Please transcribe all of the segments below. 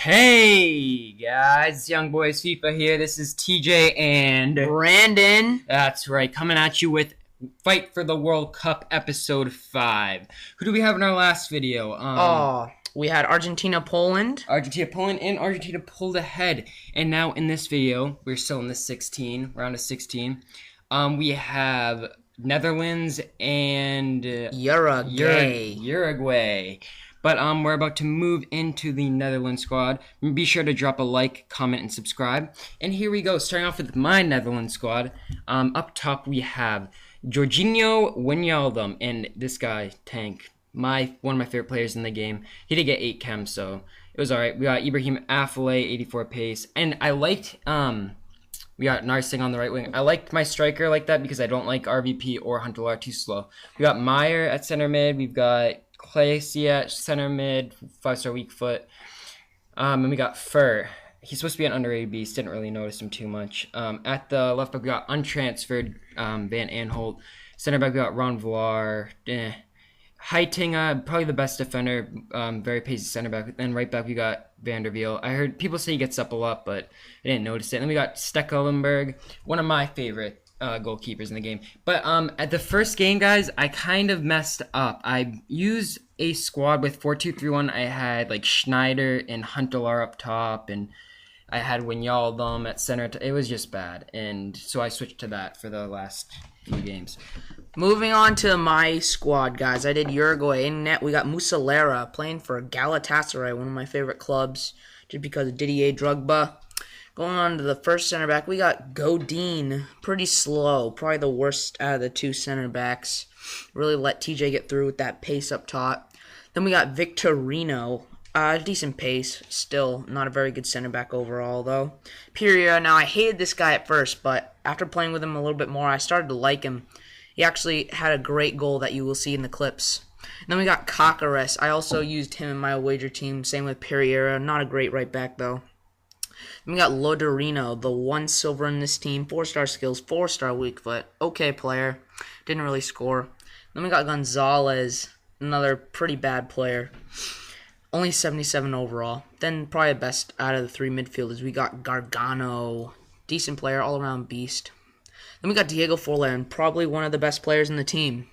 Hey guys, Young Boys FIFA here. This is TJ and Brandon. That's right, coming at you with Fight for the World Cup episode 5. Who do we have in our last video? We had Argentina, Poland. Poland, and Argentina pulled ahead. And now in this video, we're still in the round of 16. We have Netherlands and Uruguay. But we're about to move into the Netherlands squad. Be sure to drop a like, comment, and subscribe. And here we go, starting off with my Netherlands squad. Up top we have Jorginho Wijnaldum, and this guy, Tank, one of my favorite players in the game. He did get 8 chems, so it was alright. We got Ibrahim Afellay, 84 pace. And I liked, we got Narsing on the right wing. I liked my striker like that because I don't like RVP or Huntelaar too slow. We got Meyer at center mid. We've got Clacy at center mid, 5-star weak foot. And we got Fur. He's supposed to be an underrated beast. Didn't really notice him too much. At the left back, we got untransferred Van Aanholt. Center back, we got Ron Vlaar. Heitinga, probably the best defender. Very pacey center back. Then right back, we got Van der Wiel. I heard people say he gets up a lot, but I didn't notice it. And then we got Stekelenburg, one of my favorite goalkeepers in the game. But at the first game, guys, I kind of messed up. I used a squad with 4-2-3-1. I had like Schneider and Huntelaar up top, and I had Wijnaldum at center. It was just bad, and so I switched to that for the last few games. Moving on to my squad, guys. I did Uruguay. In net, we got Muslera playing for Galatasaray, one of my favorite clubs, just because of Didier Drogba. Going on to the first center back, we got Godin. Pretty slow. Probably the worst out of the two center backs. Really let TJ get through with that pace up top. Then we got Victorino. Decent pace. Still not a very good center back overall, though. Pereira. Now, I hated this guy at first, but after playing with him a little bit more, I started to like him. He actually had a great goal that you will see in the clips. And then we got Cocares. I also used him in my wager team. Same with Pereira. Not a great right back, though. Then we got Loderino, the one silver in this team. 4-star skills, 4-star weak foot. Okay player. Didn't really score. Then we got Gonzalez, another pretty bad player. Only 77 overall. Then probably the best out of the three midfielders. We got Gargano. Decent player, all-around beast. Then we got Diego Forlan, probably one of the best players in the team.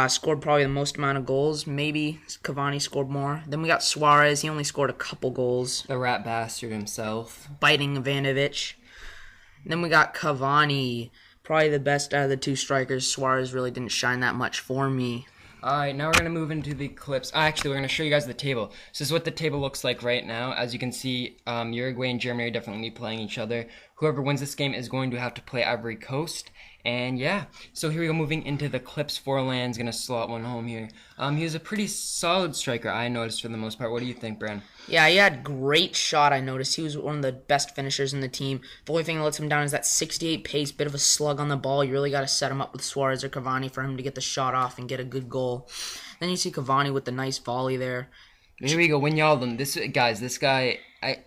Scored probably the most amount of goals. Maybe Cavani scored more. Then we got Suarez. He only scored a couple goals. The rat bastard himself. Biting Ivanovic. Then we got Cavani. Probably the best out of the two strikers. Suarez really didn't shine that much for me. Alright, now we're going to move into the clips. Actually, we're going to show you guys the table. So this is what the table looks like right now. As you can see, Uruguay and Germany are definitely playing each other. Whoever wins this game is going to have to play Ivory Coast. And yeah, so here we go, moving into the clips. Forlan's going to slot one home here. He was a pretty solid striker, I noticed, for the most part. What do you think, Bran? Yeah, he had great shot, I noticed. He was one of the best finishers in the team. The only thing that lets him down is that 68 pace, bit of a slug on the ball. You really got to set him up with Suarez or Cavani for him to get the shot off and get a good goal. Then you see Cavani with the nice volley there. Here we go, Wijnaldum. This guy,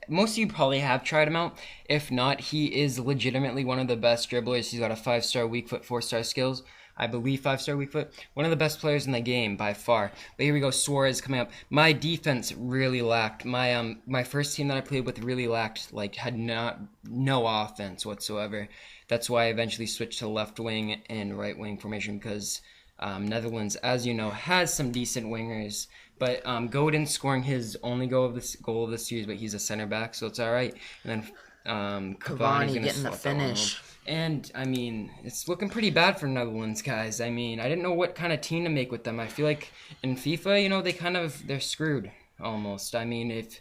most of you probably have tried him out. If not, he is legitimately one of the best dribblers. He's got a 5-star weak foot, 4-star skills. I believe 5-star weak foot. One of the best players in the game by far. But here we go, Suarez coming up. My defense really lacked. My first team that I played with really lacked, had no offense whatsoever. That's why I eventually switched to left wing and right wing formation because Netherlands, as you know, has some decent wingers. But Godin scoring his only goal of the series, but he's a center back, so it's all right. And then Cavani getting the finish. And, I mean, it's looking pretty bad for Netherlands, guys. I mean, I didn't know what kind of team to make with them. I feel like in FIFA, they're screwed, almost. I mean, if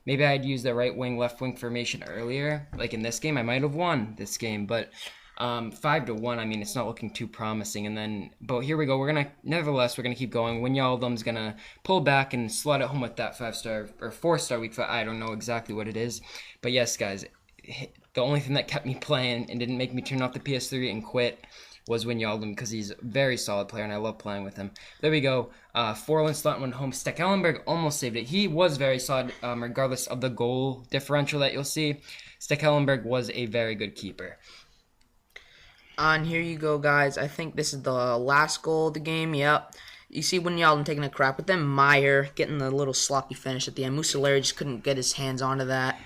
maybe I'd used the right wing, left wing formation earlier, like in this game, I might have won this game. But 5-1, I mean, it's not looking too promising. But here we go. We're going to keep going. Wijnaldum's going to pull back and slot it home with that 5-star or 4-star weak foot. I don't know exactly what it is. But yes, guys, the only thing that kept me playing and didn't make me turn off the PS3 and quit was Wijnaldum because he's a very solid player and I love playing with him. There we go. Forlan slot went home. Stekelenburg almost saved it. He was very solid regardless of the goal differential that you'll see. Stekelenburg was a very good keeper. And here you go, guys. I think this is the last goal of the game. Yep. You see Wijnaldum taking a crap, but then Meyer getting the little sloppy finish at the end. Muslera just couldn't get his hands onto that.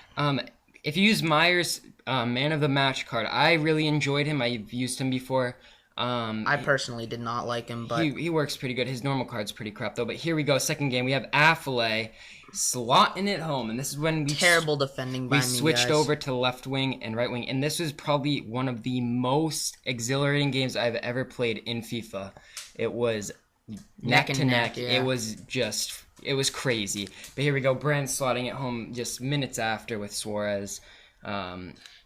If you use Meyer's Man of the Match card, I really enjoyed him. I've used him before. I personally did not like him, but he works pretty good. His normal card's pretty crap, though. But here we go. Second game, we have Affley slotting it home. And this is when terrible defending by me, switched guys. over to left wing and right wing. And this was probably one of the most exhilarating games I've ever played in FIFA. It was neck to neck. Yeah. It was crazy. But here we go. Brand slotting it home just minutes after with Suarez.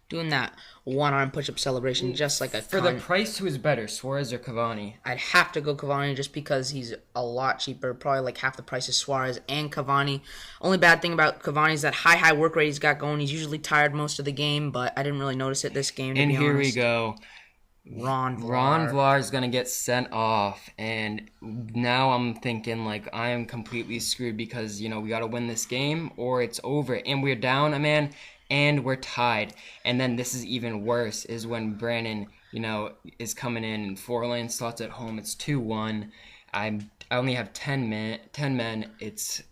Doing that one-arm push-up celebration just like a For the price, who is better, Suarez or Cavani? I'd have to go Cavani just because he's a lot cheaper, probably like half the price of Suarez and Cavani. Only bad thing about Cavani is that high work rate he's got going. He's usually tired most of the game, but I didn't really notice it this game, to and be here honest. we go. Ron Vlaar is going to get sent off, and now I'm thinking, like, I am completely screwed because, we got to win this game or it's over. And we're down a man, and we're tied. And then this is even worse, is when Brandon, is coming in and 4-lane slots at home. It's 2-1. I only have 10 men. It's,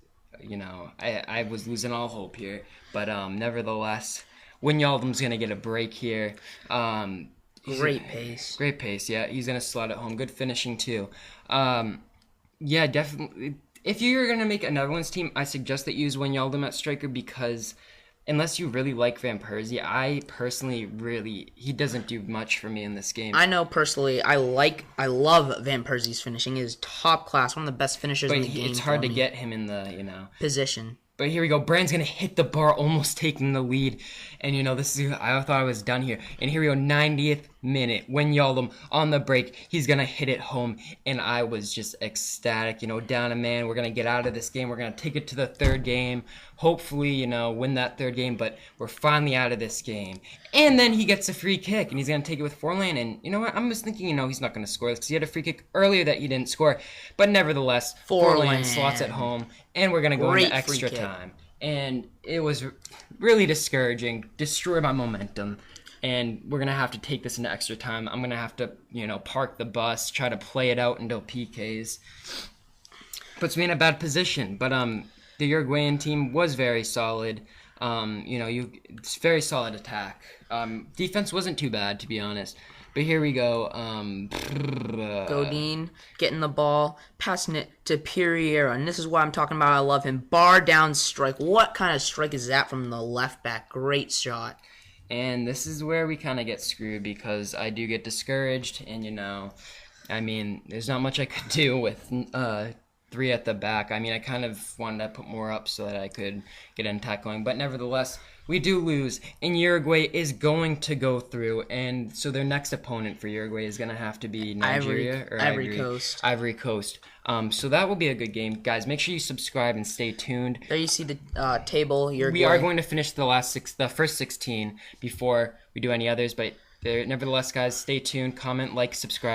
I was losing all hope here. But nevertheless, Wijnaldum's going to get a break here. Great pace, yeah. He's going to slot it home. Good finishing, too. Yeah, definitely. If you're going to make a Netherlands team, I suggest that you use Wijnaldum at striker because unless you really like Van Persie, I personally he doesn't do much for me in this game. I know personally, I love Van Persie's finishing. He is top class, one of the best finishers in the game. It's hard to get him in the, position. But here we go. Brand's going to hit the bar, almost taking the lead. And, I thought I was done here. And here we go, 90th minute. Wijnaldum on the break. He's going to hit it home. And I was just ecstatic. Down a man. We're going to get out of this game. We're going to take it to the third game. Hopefully, win that third game. But we're finally out of this game. And then he gets a free kick. And he's going to take it with 4-lane. And you know what? I'm just thinking, he's not going to score this because he had a free kick earlier that he didn't score. But nevertheless, 4-lane slots at home. And we're going to go into extra time. And it was really discouraging. Destroyed my momentum. And we're going to have to take this into extra time. I'm going to have to, park the bus, try to play it out until PKs. Puts me in a bad position. But the Uruguayan team was very solid. It's very solid attack. Defense wasn't too bad, to be honest. But here we go. Godin getting the ball, passing it to Pereira. And this is what I'm talking about. I love him. Bar down strike. What kind of strike is that from the left back? Great shot. And this is where we kind of get screwed because I do get discouraged. And, there's not much I could do with 3 at the back. I kind of wanted to put more up so that I could get an attack going. But nevertheless, we do lose, and Uruguay is going to go through, and so their next opponent for Uruguay is going to have to be Nigeria or Ivory Coast. Ivory Coast. So that will be a good game, guys. Make sure you subscribe and stay tuned. There you see the table. We are going to finish the first 16 before we do any others, but nevertheless, guys, stay tuned. Comment, like, subscribe.